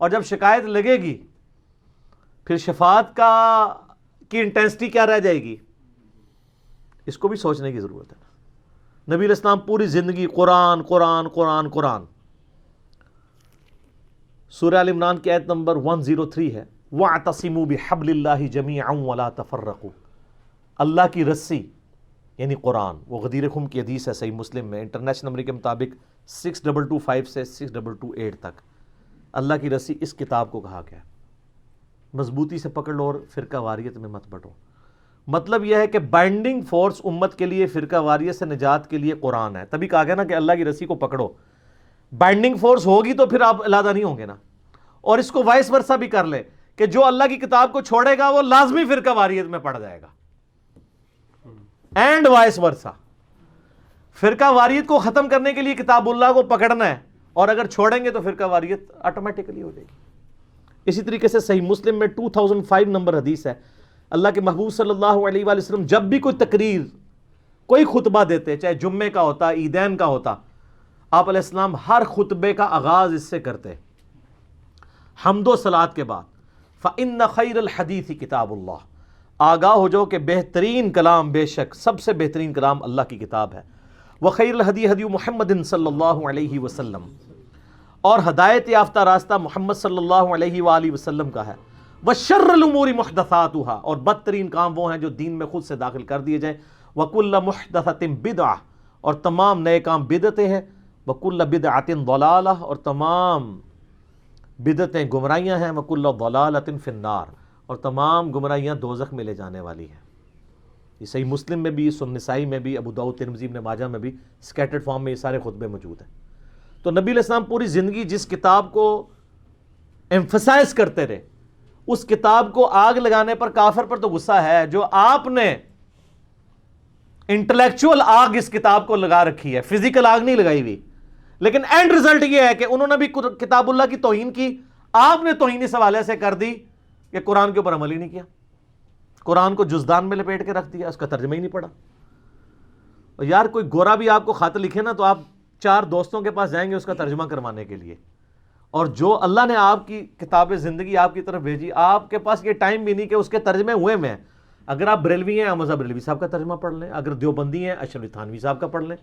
اور جب شکایت لگے گی پھر شفاعت کی انٹینسٹی کیا رہ جائے گی، اس کو بھی سوچنے کی ضرورت ہے۔ نبی علیہ السلام پوری زندگی قرآن قرآن قرآن قرآن۔ سورہ ال عمران کی آیت نمبر 103 ہے، وَاعْتَصِمُوا بِحَبْلِ اللَّهِ جَمِيعًا وَلَا تَفَرَّقُوا۔ اللہ کی رسی یعنی قرآن، وہ غدیر خم کی حدیث ہے صحیح مسلم میں، انٹرنیشنل نمبر کے مطابق 6225 سے 6228 تک، اللہ کی رسی اس کتاب کو کہا گیا ہے، مضبوطی سے پکڑ لو اور فرقہ واریت میں مت بٹو۔ مطلب یہ ہے کہ بائنڈنگ فورس امت کے لیے، فرقہ واریت سے نجات کے لیے قرآن ہے، تبھی کہا گیا نا کہ اللہ کی رسی کو پکڑو۔ بائنڈنگ فورس ہوگی تو پھر آپ علیحدہ نہیں ہوں گے نا۔ اور اس کو وائس ورثہ بھی کر لے کہ جو اللہ کی کتاب کو چھوڑے گا وہ لازمی فرقہ واریت میں پڑ جائے گا، اینڈ وائس ورثہ۔ فرقہ واریت کو ختم کرنے کے لیے کتاب اللہ کو پکڑنا ہے، اور اگر چھوڑیں گے تو فرقہ واریت آٹومیٹکلی ہو جائے گی۔ اسی طریقے سے صحیح مسلم میں 2005 نمبر حدیث ہے، اللہ کے محبوب صلی اللہ علیہ وآلہ وسلم جب بھی کوئی تقریر، کوئی خطبہ دیتے، چاہے جمعے کا ہوتا، عیدین کا ہوتا، آپ علیہ السلام ہر خطبے کا آغاز اس سے کرتے، حمد و صلات کے بعد، فَإِنَّ خَيْرَ الْحَدِيثِ کتاب اللہ، آگاہ ہو جاؤ کہ بہترین کلام، بے شک سب سے بہترین کلام اللہ کی کتاب ہے، وَخَيْرُ الْهَدِي هَدِيُّ مُحَمَّدٍ صلی اللہ علیہ وسلم، اور ہدایت یافتہ راستہ محمد صلی اللہ علیہ وآلہ وسلم کا ہے، وَشَرُّ الْأُمُورِ مُحْدَثَاتُهَا، اور بدترین کام وہ ہیں جو دین میں خود سے داخل کر دیے جائیں، وَكُلَّ مُحْدَثَةٍ بِدْعَةٍ، اور تمام نئے کام بدعتیں ہیں، وَكُلَّ بِدْعَةٍ ضَلَالَةٍ، اور تمام بدعتیں گمراہیاں ہیں، وَكُلَّ ضَلَالَةٍ فِي النَّارِ، اور تمام گمراہیاں دوزخ میں لے جانے والی ہیں۔ یہ صحیح مسلم میں بھی، سنن نسائی میں بھی، ابو داؤد، ترمذی، ابن ماجہ میں بھی سکیٹرڈ فارم میں یہ سارے خطبے موجود ہیں۔ تو نبی علیہ السلام پوری زندگی جس کتاب کو ایمفسائز کرتے رہے، اس کتاب کو آگ لگانے پر کافر پر تو غصہ ہے، جو آپ نے انٹلیکچوئل آگ اس کتاب کو لگا رکھی ہے، فزیکل آگ نہیں لگائی ہوئی، لیکن اینڈ رزلٹ یہ ہے کہ انہوں نے بھی کتاب اللہ کی توہین کی، آپ نے توہین اس حوالے سے کر دی کہ قرآن کے اوپر عمل ہی نہیں کیا، قرآن کو جزدان میں لپیٹ کے رکھ دیا، اس کا ترجمہ ہی نہیں پڑھا۔ اور یار کوئی گورا بھی آپ کو خط لکھے نا تو آپ 4 دوستوں کے پاس جائیں گے اس کا ترجمہ کروانے کے لیے، اور جو اللہ نے آپ کی کتاب زندگی آپ کی طرف بھیجی، آپ کے پاس یہ ٹائم بھی نہیں کہ اس کے ترجمے ہوئے میں۔ اگر آپ بریلوی ہیں، احمد بریلوی صاحب کا ترجمہ پڑھ لیں، اگر دیوبندی ہیں، اشرف تھانوی صاحب کا پڑھ لیں،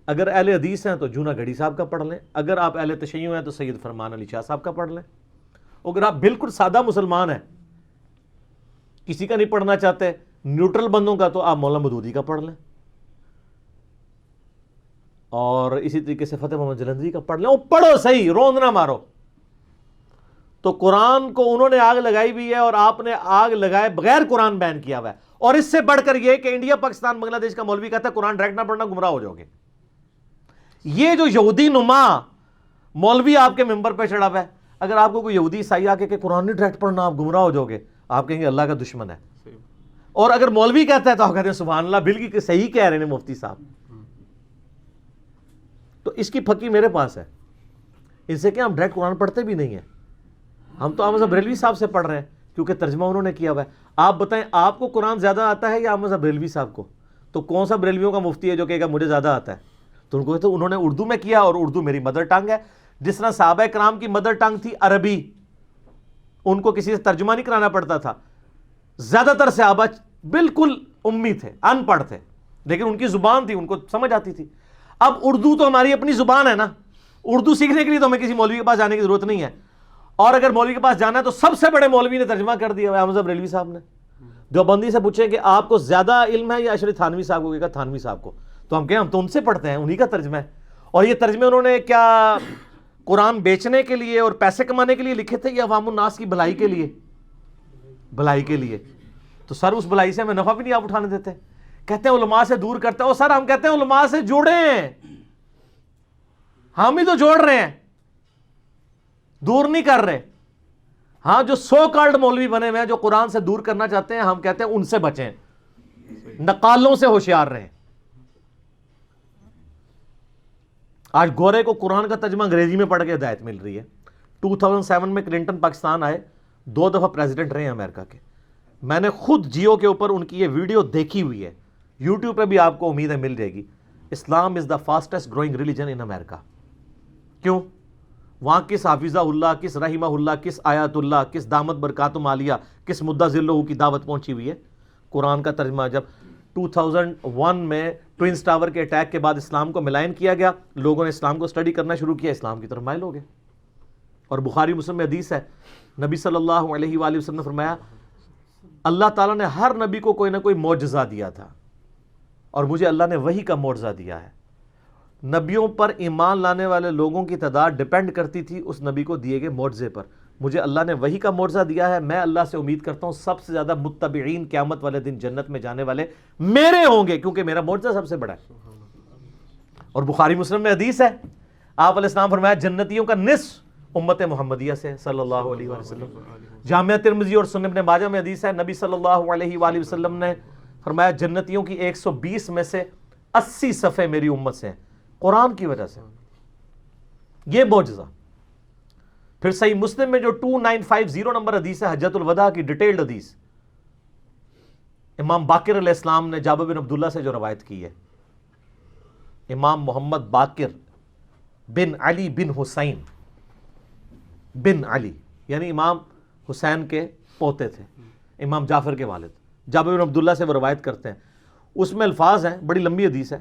اگر اہل حدیث ہیں تو جونا گھڑی صاحب کا پڑھ لیں، اگر آپ اہل تشیع ہیں تو سید فرمان علی شاہ صاحب کا پڑھ لیں، اگر آپ بالکل سادہ مسلمان ہیں، کسی کا نہیں پڑھنا چاہتے، نیوٹرل بندوں کا، تو آپ مولانا مودودی کا پڑھ لیں، اور اسی طریقے سے فتح محمد جلندری کا پڑھ لیں، وہ پڑھو صحیح، روند نہ مارو۔ تو قرآن کو انہوں نے آگ لگائی بھی ہے، اور آپ نے آگ لگائے بغیر قرآن بین کیا ہوا ہے، اور اس سے بڑھ کر یہ کہ انڈیا، پاکستان، بنگلہ دیش کا مولوی کہتا ہے قرآن ڈائریکٹ نہ پڑھنا، گمراہ ہو جاؤ گے۔ یہ جو یہودی نما مولوی آپ کے ممبر پہ چڑھا ہوا ہے، اگر آپ کو کوئی یہودی عیسائی آ کے کہ قرآن نہیں ڈائریکٹ پڑھنا آپ گمراہ ہو جاؤ گے، آپ کہیں گے اللہ کا دشمن ہے۔ اور اگر مولوی کہتا ہے تو آپ کہتے ہیں سبحان اللہ، بالکل صحیح کہہ رہے ہیں مفتی صاحب۔ تو اس کی پھکی میرے پاس ہے، اس سے کہ ہم ڈائریکٹ قرآن پڑھتے بھی نہیں ہیں، ہم تو احمد بریلوی صاحب سے پڑھ رہے ہیں کیونکہ ترجمہ انہوں نے کیا ہوا ہے۔ آپ بتائیں آپ کو قرآن زیادہ آتا ہے یا احمد بریلوی صاحب کو؟ تو کون سا بریلویوں کا مفتی ہے جو کہے گا مجھے زیادہ آتا ہے؟ تو ان کو تو انہوں نے اردو میں کیا، اور اردو میری مدر ٹنگ ہے، جس طرح صحابہ کرام کی مدر ٹنگ تھی عربی، ان کو کسی سے ترجمہ نہیں کرانا پڑتا تھا۔ زیادہ تر صحابہ بالکل امی تھے، ان پڑھ تھے، لیکن ان کی زبان تھی، ان کو سمجھ آتی تھی۔ اب اردو تو ہماری اپنی زبان ہے نا، اردو سیکھنے کے لیے تو ہمیں کسی مولوی کے پاس جانے کی ضرورت نہیں ہے، اور اگر مولوی کے پاس جانا ہے تو سب سے بڑے مولوی نے ترجمہ کر دیا ہے، احمد بریلوی صاحب نے۔ دیوبندی سے پوچھیں کہ آپ کو زیادہ علم ہے یا اشرف تھانوی صاحب کو، کہا تھانوی صاحب کو، تو ہم کہیں ہم تو ان سے پڑھتے ہیں، انہی کا ترجمہ ہے۔ اور یہ ترجمے انہوں نے کیا قرآن بیچنے کے لیے اور پیسے کمانے کے لیے لکھے تھے یا عوام الناس کی بھلائی کے لیے؟ بھلائی کے لیے۔ تو سر اس بھلائی سے ہمیں نفع بھی نہیں آپ اٹھانے دیتے، کہتے ہیں علماء سے دور کرتے ہیں۔ اور سر ہم کہتے ہیں علماء سے جوڑے ہیں، ہم ہی تو جوڑ رہے ہیں، دور نہیں کر رہے۔ ہاں جو سو کالڈ مولوی بنے ہوئے ہیں جو قرآن سے دور کرنا چاہتے ہیں، ہم کہتے ہیں ان سے بچیں، نقالوں سے ہوشیار رہیں۔ آج گورے کو قرآن کا ترجمہ انگریزی میں پڑھ کے ہدایت مل رہی ہے۔ 2007 میں کلنٹن پاکستان آئے، 2 دفعہ پریزیڈنٹ رہے ہیں امریکہ کے۔ میں نے خود جیو کے اوپر ان کی یہ ویڈیو دیکھی ہوئی ہے، یوٹیوب پہ بھی آپ کو امید ہے مل جائے گی۔ اسلام از دا فاسٹسٹ گروئنگ ریلیجن ان امریکہ۔ کیوں؟ وہاں کس حافظہ اللہ، کس رحمہ اللہ، کس آیات اللہ، کس دامت برکاتم عالیہ، کس مدہ ذلہ کی دعوت پہنچی ہوئی ہے؟ قرآن کا ترجمہ جب 2001 میں ٹوئنس ٹاور کے اٹیک کے بعد اسلام کو ملائن کیا گیا، لوگوں نے اسلام کو سٹڈی کرنا شروع کیا، اسلام کی طرف مائل ہو گئے۔ اور بخاری مسلم میں حدیث ہے، نبی صلی اللہ علیہ وآلہ وسلم نے فرمایا اللہ تعالیٰ نے ہر نبی کو کوئی نہ کوئی معجزہ دیا تھا، اور مجھے اللہ نے وحی کا معجزہ دیا ہے۔ نبیوں پر ایمان لانے والے لوگوں کی تعداد ڈیپینڈ کرتی تھی اس نبی کو دیے گئے معجزے پر۔ مجھے اللہ نے وحی کا معجزہ دیا ہے، میں اللہ سے امید کرتا ہوں سب سے زیادہ متبعین قیامت والے دن جنت میں جانے والے میرے ہوں گے، کیونکہ میرا معجزہ سب سے بڑا ہے۔ اور بخاری مسلم میں حدیث ہے، آپ علیہ السلام فرمایا جنتیوں کا نصف امت محمدیہ سے، صلی اللہ علیہ وآلہ وسلم۔ جامعہ ترمذی اور سنن ابن ماجہ میں حدیث ہے، نبی صلی اللہ علیہ وآلہ وسلم نے فرمایا جنتیوں کی 120 میں سے 80 صفحے میری امت سے ہیں، قرآن کی وجہ سے۔ یہ معجزہ۔ پھر صحیح مسلم میں جو 2950 نمبر حدیث ہے، حجۃ الوداع کی ڈیٹیلڈ حدیث، امام باقر علیہ السلام نے جابر بن عبداللہ سے جو روایت کی ہے، امام محمد باقر بن علی بن حسین بن علی، یعنی امام حسین کے پوتے تھے، امام جعفر کے والد، جابر بن عبداللہ سے وہ روایت کرتے ہیں۔ اس میں الفاظ ہیں، بڑی لمبی حدیث ہے،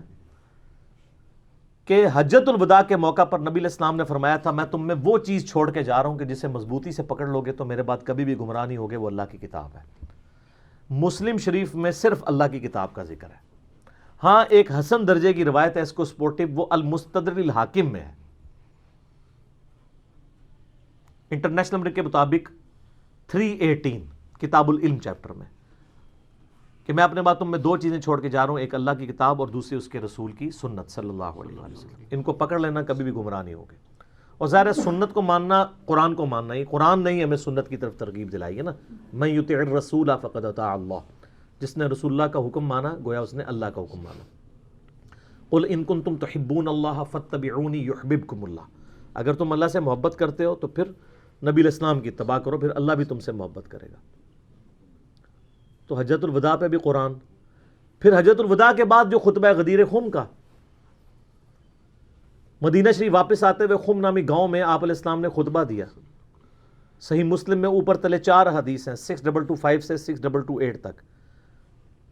کہ حجۃ الوداع کے موقع پر نبی علیہ السلام نے فرمایا تھا میں تم میں وہ چیز چھوڑ کے جا رہا ہوں کہ جسے مضبوطی سے پکڑ لوگے تو میرے بعد کبھی بھی گمراہ نہیں ہوگے، وہ اللہ کی کتاب ہے۔ مسلم شریف میں صرف اللہ کی کتاب کا ذکر ہے۔ ہاں ایک حسن درجے کی روایت ہے، اس کو سپورٹو، وہ المستدرک الحاکم میں ہے، انٹرنیشنل نمبر کے مطابق 318 کتاب العلم چیپٹر میں، کہ میں اپنے باتوں میں 2 چیزیں چھوڑ کے جا رہا ہوں، ایک اللہ کی کتاب اور دوسری اس کے رسول کی سنت صلی اللہ علیہ وسلم۔ ان کو پکڑ لینا، کبھی بھی گمراہ نہیں ہوگے۔ اور ظاہر ہے سنت کو ماننا قرآن کو ماننا ہی، قرآن نے ہی ہمیں سنت کی طرف ترغیب دلائی ہے نا، من یطع الرسول فقد اطاع اللہ، جس نے رسول اللہ کا حکم مانا گویا اس نے اللہ کا حکم مانا۔ قل ان کنتم تحبون اللہ فاتبعونی یحببکم اللہ، اگر تم اللہ سے محبت کرتے ہو تو پھر نبی علیہ السلام کی اتباع کرو، پھر اللہ بھی تم سے محبت کرے گا۔ تو حجۃ الوداع پہ بھی قرآن۔ پھر حجۃ الوداع کے بعد جو خطبہ غدیر خم کا، مدینہ شریف واپس آتے ہوئے خم نامی گاؤں میں آپ علیہ السلام نے خطبہ دیا۔ صحیح مسلم میں اوپر تلے 4 حدیث ہیں، 6225 سے 6228 تک۔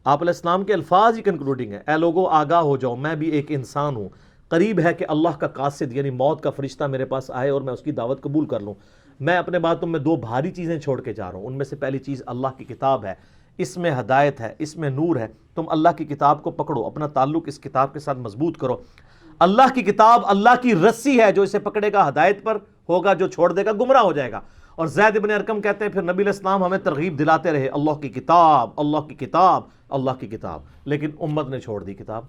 آپ علیہ السلام کے الفاظ ہی کنکلوڈنگ ہے، اے لوگو آگاہ ہو جاؤ، میں بھی ایک انسان ہوں، قریب ہے کہ اللہ کا قاصد یعنی موت کا فرشتہ میرے پاس آئے اور میں اس کی دعوت قبول کر لوں۔ میں اپنے باتوں میں 2 بھاری چیزیں چھوڑ کے جا رہا ہوں، ان میں سے پہلی چیز اللہ کی کتاب ہے، اس میں ہدایت ہے، اس میں نور ہے، تم اللہ کی کتاب کو پکڑو، اپنا تعلق اس کتاب کے ساتھ مضبوط کرو۔ اللہ کی کتاب اللہ کی رسی ہے، جو اسے پکڑے گا ہدایت پر ہوگا، جو چھوڑ دے گا گمراہ ہو جائے گا۔ اور زید بن ارقم کہتے ہیں پھر نبی علیہ السلام ہمیں ترغیب دلاتے رہے، اللہ کی کتاب، اللہ کی کتاب، اللہ کی کتاب، لیکن امت نے چھوڑ دی کتاب۔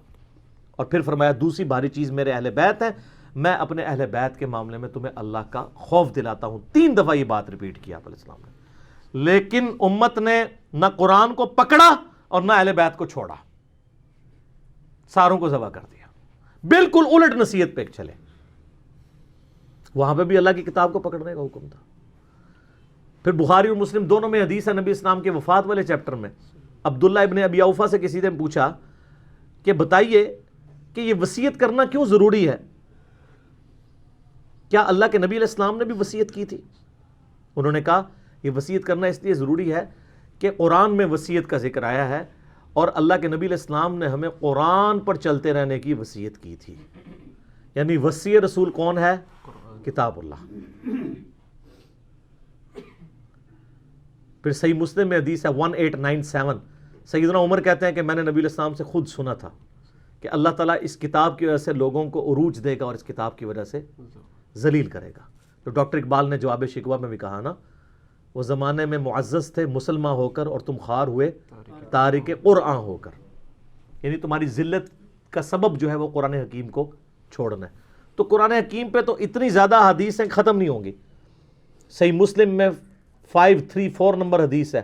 اور پھر فرمایا دوسری بھاری چیز میرے اہل بیت ہے، میں اپنے اہل بیت کے معاملے میں تمہیں اللہ کا خوف دلاتا ہوں۔ 3 دفعہ یہ بات ریپیٹ کیا آپ علیہ السلام نے، لیکن امت نے نہ قرآن کو پکڑا اور نہ اہل بیت کو چھوڑا، ساروں کو ذبح کر دیا، بالکل الٹ نصیحت پہ چلے۔ وہاں پہ بھی اللہ کی کتاب کو پکڑنے کا حکم تھا۔ پھر بخاری اور مسلم دونوں میں حدیث ہے، نبی اسلام کے وفات والے چیپٹر میں عبداللہ ابن ابی اوفا سے کسی نے پوچھا کہ بتائیے کہ یہ وصیت کرنا کیوں ضروری ہے، کیا اللہ کے نبی علیہ السلام نے بھی وصیت کی تھی؟ انہوں نے کہا یہ وصیت کرنا اس لیے ضروری ہے کہ قرآن میں وصیت کا ذکر آیا ہے اور اللہ کے نبی علیہ السلام نے ہمیں قرآن پر چلتے رہنے کی وصیت کی تھی، یعنی وصی رسول کون ہے؟ کتاب اللہ۔ پھر صحیح مسلم میں حدیث ہے 1897، سیدنا عمر کہتے ہیں کہ میں نے نبی علیہ السلام سے خود سنا تھا کہ اللہ تعالیٰ اس کتاب کی وجہ سے لوگوں کو عروج دے گا اور اس کتاب کی وجہ سے ذلیل کرے گا۔ تو ڈاکٹر اقبال نے جواب شکوہ میں بھی کہا نا، وہ زمانے میں معزز تھے مسلمان ہو کر اور تم خوار ہوئے تارک قرآن ہو کر، یعنی تمہاری ذلت کا سبب جو ہے وہ قرآن حکیم کو چھوڑنا ہے۔ تو قرآن حکیم پہ تو اتنی زیادہ حدیثیں ختم نہیں ہوں گی۔ صحیح مسلم میں 534 نمبر حدیث ہے،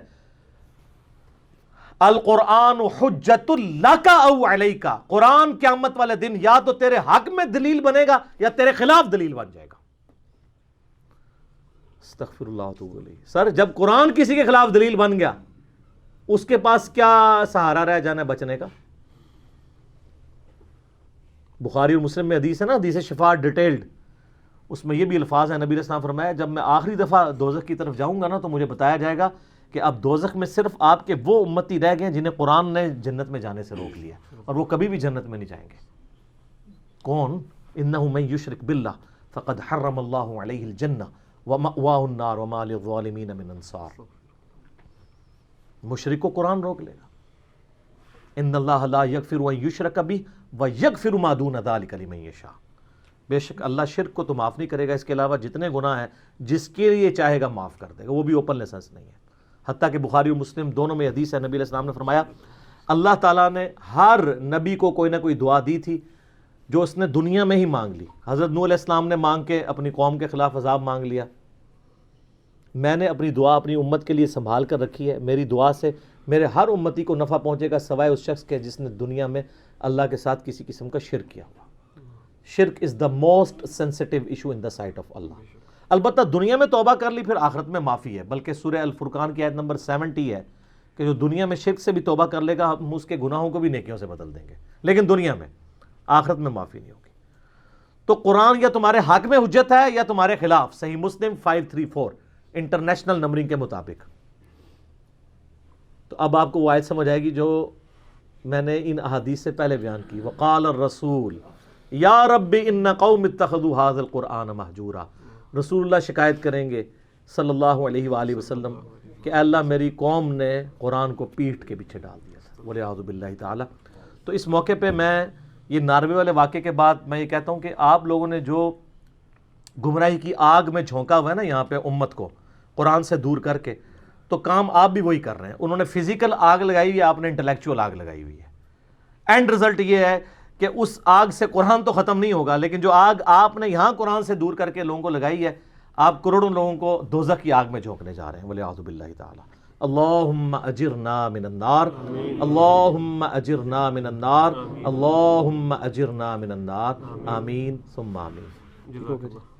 القرآن حجت لک او علیک، قرآن قیامت والے دن یا تو تیرے حق میں دلیل بنے گا یا تیرے خلاف دلیل بن جائے گا۔ استغفر اللہ واتوب الیہ۔ سر جب قرآن کسی کے خلاف دلیل بن گیا، اس کے پاس کیا سہارا رہ جانا ہے بچنے کا؟ بخاری اور مسلم میں حدیث ہے نا، حدیث شفاعت ڈیٹیلڈ، اس میں یہ بھی الفاظ ہیں، نبی علیہ السلام فرمایا جب میں آخری دفعہ دوزخ کی طرف جاؤں گا نا تو مجھے بتایا جائے گا کہ اب دوزخ میں صرف آپ کے وہ امتی رہ گئے ہیں جنہیں قرآن نے جنت میں جانے سے روک لیا، اور وہ کبھی بھی جنت میں نہیں جائیں گے۔ کون؟ انہ من یشرک باللہ فقد حرم اللہ علیہ الجنہ ومأواہ النار وما للظالمین من انصار۔ مشرک کو قرآن روک لے گا۔ ان اللہ لا یغفر ان یشرک بہ ویغفر ما دون ذلک لمن یشاء، بے شک اللہ شرک کو تو معاف نہیں کرے گا، اس کے علاوہ جتنے گناہ ہیں جس کے لیے چاہے گا معاف کر دے گا، وہ بھی اوپن لائسنس نہیں ہے۔ حتیٰ کہ بخاری و مسلم دونوں میں حدیث ہے، نبی علیہ السلام نے فرمایا اللہ تعالیٰ نے ہر نبی کو کوئی نہ کوئی دعا دی تھی جو اس نے دنیا میں ہی مانگ لی۔ حضرت نوح علیہ السلام نے مانگ کے اپنی قوم کے خلاف عذاب مانگ لیا، میں نے اپنی دعا اپنی امت کے لیے سنبھال کر رکھی ہے، میری دعا سے میرے ہر امتی کو نفع پہنچے گا سوائے اس شخص کے جس نے دنیا میں اللہ کے ساتھ کسی قسم کا شرک کیا ہوا۔ شرک is the most sensitive issue in the sight of Allah. البتہ دنیا میں توبہ کر لی پھر آخرت میں معافی ہے، بلکہ سورہ الفرقان کی آیت نمبر 70 ہے کہ جو دنیا میں شرک سے بھی توبہ کر لے گا ہم اس کے گناہوں کو بھی نیکیوں سے بدل دیں گے، لیکن دنیا میں، آخرت میں معافی نہیں ہوگی۔ تو قرآن یا تمہارے حق میں حجت ہے یا تمہارے خلاف، صحیح مسلم 534 انٹرنیشنل نمبرنگ کے مطابق۔ تو اب آپ کو وہ آیت سمجھ آئے گی جو میں نے ان احادیث سے پہلے بیان کی، وقال الرسول یا رب ان قوم اتخذوا ھذا القرآن مہجورا۔ رسول اللہ شکایت کریں گے صلی اللہ علیہ وآلہ وسلم کہ اے اللہ میری قوم نے قرآن کو پیٹھ کے پیچھے ڈال دیا تھا، والعیاذ باللہ تعالی۔ تو اس موقع پہ میں یہ ناروے والے واقعے کے بعد میں یہ کہتا ہوں کہ آپ لوگوں نے جو گمراہی کی آگ میں جھونکا ہوا ہے نا یہاں پہ امت کو قرآن سے دور کر کے، تو کام آپ بھی وہی کر رہے ہیں۔ انہوں نے فزیکل آگ لگائی ہوئی ہے، آپ نے انٹلیکچوئل آگ لگائی ہوئی ہے۔ اینڈ رزلٹ یہ ہے کہ اس آگ سے قرآن تو ختم نہیں ہوگا، لیکن جو آگ آپ نے یہاں قرآن سے دور کر کے لوگوں کو لگائی ہے، آپ کروڑوں لوگوں کو دوزخ کی آگ میں جھونکنے جا رہے ہیں، والعیاذ باللہ تعالی۔ اللہم اجرنا من النار، اللہم اجرنا من النار، اللہم اجرنا من النار، آمین ثم آمین۔